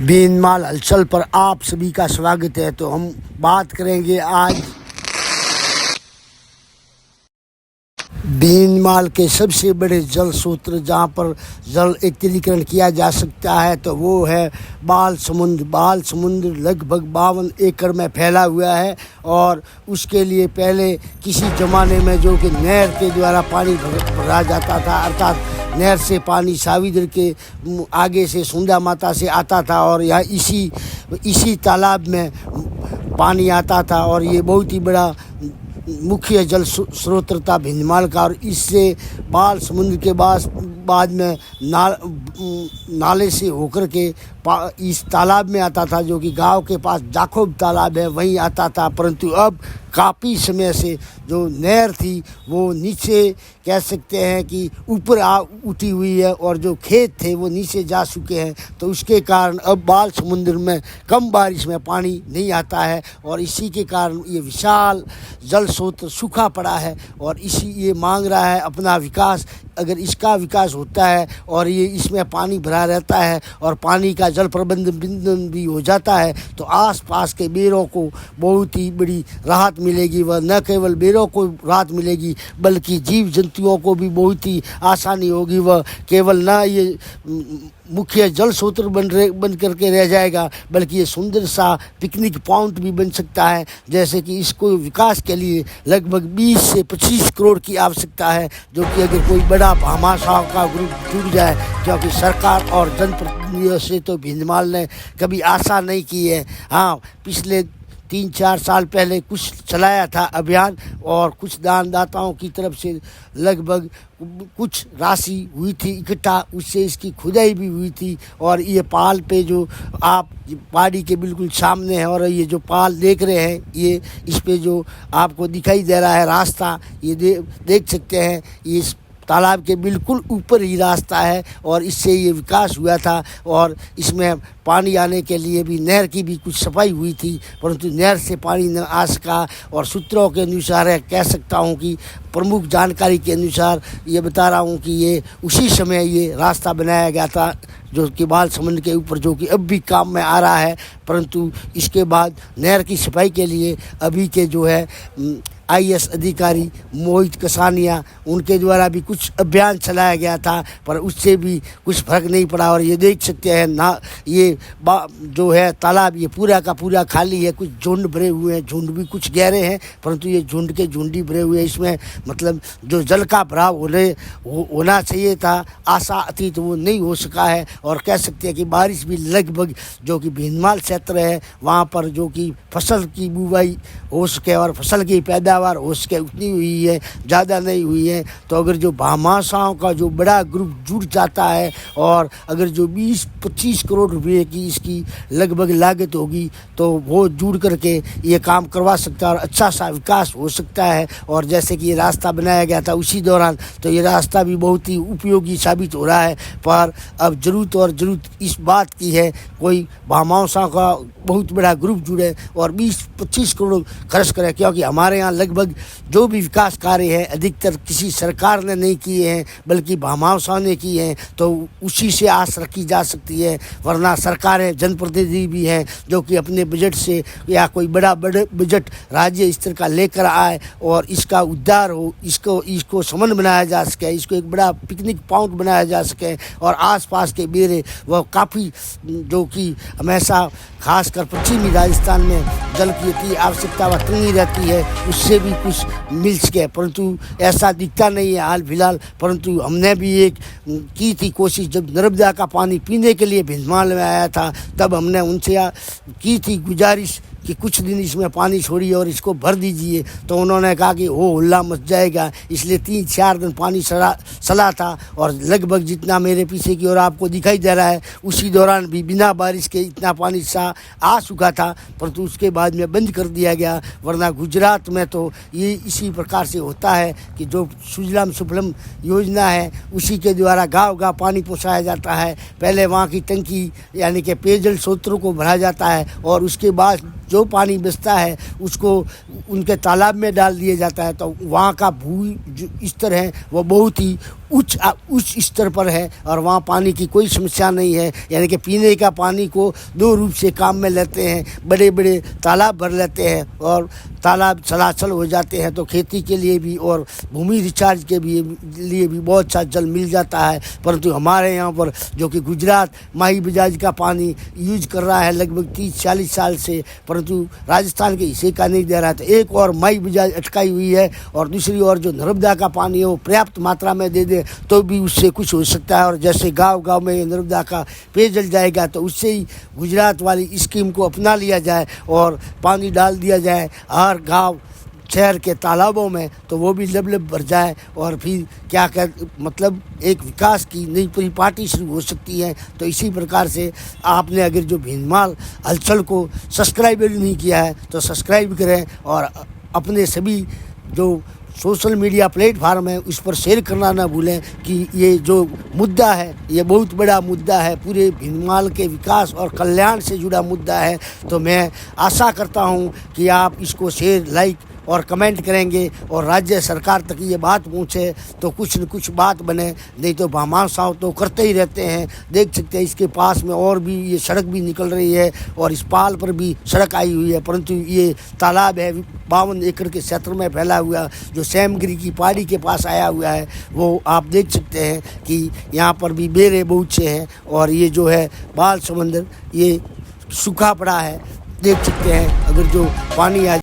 बीनमाल हलचल पर आप सभी का स्वागत है। तो हम बात करेंगे आज बीनमाल के सबसे बड़े जल स्रोत जहाँ पर जल एकत्रीकरण किया जा सकता है तो वो है बाल समुद्र लगभग 52 एकड़ में फैला हुआ है। और उसके लिए पहले किसी ज़माने में जो कि नहर के द्वारा पानी भरा जाता था, अर्थात नहर से पानी सावित्री के आगे से सुंदा माता से आता था और यहाँ इसी तालाब में पानी आता था। और ये बहुत ही बड़ा मुख्य जल स्रोत था भिंडमाल का। और इससे बाल समुद्र के बाद में नाले से होकर के इस तालाब में आता था, जो कि गांव के पास जाखोब तालाब है वहीं आता था। परंतु अब काफ़ी समय से जो नहर थी वो नीचे कह सकते हैं कि ऊपर उठी हुई है और जो खेत थे वो नीचे जा चुके हैं। तो उसके कारण अब बाल समुद्र में कम बारिश में पानी नहीं आता है और इसी के कारण ये विशाल जल स्रोत सूखा पड़ा है। और ये मांग रहा है अपना विकास। अगर इसका विकास होता है और ये इसमें पानी भरा रहता है और पानी का जल प्रबंधन भी हो जाता है तो आसपास के बेरों को बहुत ही बड़ी राहत मिलेगी। वह न केवल बेरों को राहत मिलेगी बल्कि जीव जंतुओं को भी बहुत ही आसानी होगी। वह केवल न ये मुख्य जल स्रोत बन करके रह जाएगा बल्कि ये सुंदर सा पिकनिक पॉइंट भी बन सकता है। जैसे कि इसको विकास के लिए लगभग 20 से 25 करोड़ की आवश्यकता है, जो कि अगर कोई बड़ा भामाशाह का ग्रुप जुड़ जाए, क्योंकि सरकार और जनप्रतिनिधियों से तो भिंडमाल ने कभी आशा नहीं की है। हाँ, पिछले 3-4 साल पहले कुछ चलाया था अभियान और कुछ दानदाताओं की तरफ से लगभग कुछ राशि हुई थी इकट्ठा, उससे इसकी खुदाई भी हुई थी। और ये पाल पे जो आप पहाड़ी के बिल्कुल सामने है और ये जो पाल देख रहे हैं, ये इस पे जो आपको दिखाई दे रहा है रास्ता, ये देख सकते हैं, ये तालाब के बिल्कुल ऊपर ही रास्ता है और इससे ये विकास हुआ था। और इसमें पानी आने के लिए भी नहर की भी कुछ सफाई हुई थी, परंतु नहर से पानी न आ सका। और सूत्रों के अनुसार कह सकता हूँ कि प्रमुख जानकारी के अनुसार ये बता रहा हूँ कि ये उसी समय ये रास्ता बनाया गया था जो कि बाल समुद्र के ऊपर, जो कि अब भी काम में आ रहा है। परंतु इसके बाद नहर की सफाई के लिए अभी के जो है IAS अधिकारी मोहित कसानिया, उनके द्वारा भी कुछ अभियान चलाया गया था, पर उससे भी कुछ फर्क नहीं पड़ा। और ये देख सकते हैं ना, ये जो है तालाब ये पूरा का पूरा खाली है। कुछ झुंड भरे हुए हैं, झुंड भी कुछ गहरे हैं, परंतु ये झुंड के झुंड ही भरे हुए हैं। इसमें मतलब जो जल का भराव होना चाहिए था आशा अतीत वो नहीं हो सका है। और कह सकते हैं कि बारिश भी लगभग जो कि भिंडमाल क्षेत्र है वहाँ पर जो कि फसल की बुवाई हो सके और फसल की पैदावार हो सके उतनी हुई है, ज़्यादा नहीं हुई है। तो अगर जो भामाशाहों का जो बड़ा ग्रुप जुड़ जाता है और अगर जो 20-25 करोड़ रुपये की इसकी लगभग लागत होगी तो वो जुड़ करके ये काम करवा सकता है और अच्छा सा विकास हो सकता है। और जैसे कि ये रास्ता बनाया गया था उसी दौरान, तो ये रास्ता भी बहुत ही उपयोगी साबित हो रहा है। पर अब ज़रूरत इस बात की है कोई भामाशाह का बहुत बड़ा ग्रुप जुड़े और 20-25 करोड़ खर्च करे, क्योंकि हमारे यहाँ लगभग जो भी विकास कार्य है अधिकतर किसी सरकार ने नहीं किए हैं बल्कि भामाशाह ने किए हैं। तो उसी से आस रखी जा सकती है, वरना सरकारें जनप्रतिनिधि भी हैं जो कि अपने बजट से या कोई बड़ा बजट राज्य स्तर का लेकर आए और इसका उद्धार हो, इसको समन बनाया जा सके, इसको एक बड़ा पिकनिक पॉइंट बनाया जा सके। और आसपास के बेरे वह काफ़ी जो कि हमेशा खासकर पश्चिमी राजस्थान में जल की इतनी आवश्यकता व तंगी रहती है, उससे भी कुछ मिल सके, परंतु ऐसा दिखता नहीं है हाल फिलहाल। परंतु हमने भी एक की थी कोशिश, जब नर्मदा का पानी पीने के लिए भिंडमाल में आया था तब हमने उनसे की थी गुजारिश कि कुछ दिन इसमें पानी छोड़िए और इसको भर दीजिए। तो उन्होंने कहा कि हो हल्ला मच जाएगा, इसलिए 3-4 दिन पानी सला था। और लगभग जितना मेरे पीछे की ओर आपको दिखाई दे रहा है उसी दौरान भी बिना बारिश के इतना पानी आ चुका था, परंतु उसके बाद में बंद कर दिया गया। वरना गुजरात में तो ये इसी प्रकार से होता है कि जो सुजलाम सुफलम योजना है उसी के द्वारा गाँव पानी पहुँचाया जाता है। पहले वहाँ की टंकी यानी कि पेयजल स्रोतों को भरा जाता है और उसके बाद जो पानी बचता है उसको उनके तालाब में डाल दिया जाता है। तो वहाँ का भू स्तर है वो बहुत ही उच्च स्तर पर है और वहाँ पानी की कोई समस्या नहीं है। यानी कि पीने का पानी को दो रूप से काम में लेते हैं, बड़े बड़े तालाब भर लेते हैं और तालाब चलाचल हो जाते हैं, तो खेती के लिए भी और भूमि रिचार्ज के लिए भी बहुत सा जल मिल जाता है। परंतु हमारे यहाँ पर जो कि गुजरात माही बजाज का पानी यूज कर रहा है लगभग 30-40 साल से, परंतु राजस्थान के हिस्से का नहीं दे रहा है। तो एक और माही बजाज अटकाई हुई है और दूसरी ओर जो नर्मदा का पानी है वो पर्याप्त मात्रा में दे दे तो भी उससे कुछ हो सकता है। और जैसे गांव-गांव में नर्मदा का पेयजल जाएगा तो उससे ही गुजरात वाली स्कीम को अपना लिया जाए और पानी डाल दिया जाए हर गांव शहर के तालाबों में, तो वो भी लब भर जाए और फिर क्या मतलब एक विकास की नई पूरी पार्टी शुरू हो सकती है। तो इसी प्रकार से आपने अगर जो भीनमाल हलचल को सब्सक्राइब नहीं किया है तो सब्सक्राइब करें और अपने सभी जो सोशल मीडिया प्लेटफार्म है उस पर शेयर करना ना भूलें कि ये जो मुद्दा है ये बहुत बड़ा मुद्दा है, पूरे भीनमाल के विकास और कल्याण से जुड़ा मुद्दा है। तो मैं आशा करता हूँ कि आप इसको शेयर, लाइक और कमेंट करेंगे और राज्य सरकार तक ये बात पहुँचे तो कुछ न कुछ बात बने, नहीं तो भामाशाह तो करते ही रहते हैं। देख सकते हैं इसके पास में और भी ये सड़क भी निकल रही है और इस पाल पर भी सड़क आई हुई है, परंतु ये तालाब है 52 एकड़ के क्षेत्र में फैला हुआ जो सेमगिरी की पहाड़ी के पास आया हुआ है, वो आप देख सकते हैं कि यहाँ पर भी बेरे बहुत से हैं और ये जो है बाल समंदर ये सूखा पड़ा है, देख सकते हैं। अगर जो पानी आ